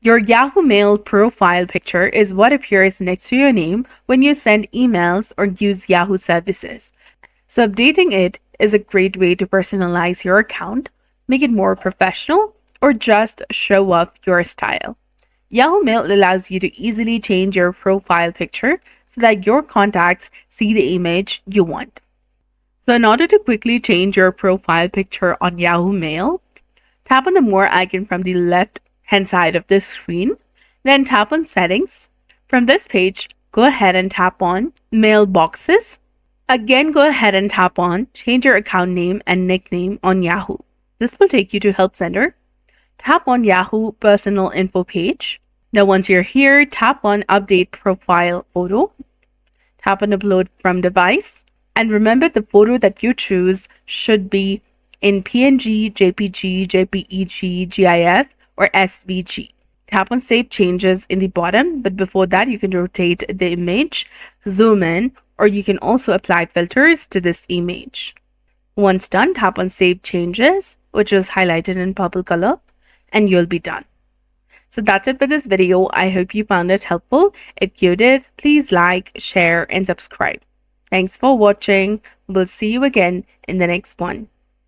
Your Yahoo Mail profile picture is what appears next to your name when you send emails or use Yahoo services. So updating it is a great way to personalize your account, make it more professional, or just show off your style. Yahoo Mail allows you to easily change your profile picture so that your contacts see the image you want. So in order to quickly change your profile picture on Yahoo Mail, tap on the More icon from the left-hand side of the screen, then tap on Settings. From this page, go ahead and tap on Mailboxes. Again, go ahead and tap on Change your account name and nickname on Yahoo. This will take you to Help Center. Tap on Yahoo Personal Info page. Now once you're here, tap on Update Profile Photo. Tap on Upload from Device. And remember, the photo that you choose should be in PNG, JPG, JPEG, GIF, or SVG. Tap on Save Changes in the bottom, but before that, you can rotate the image, zoom in, or you can also apply filters to this image. Once done, tap on Save Changes, which is highlighted in purple color, and you'll be done. So that's it for this video. I hope you found it helpful. If you did, please like, share, and subscribe. Thanks for watching. We'll see you again in the next one.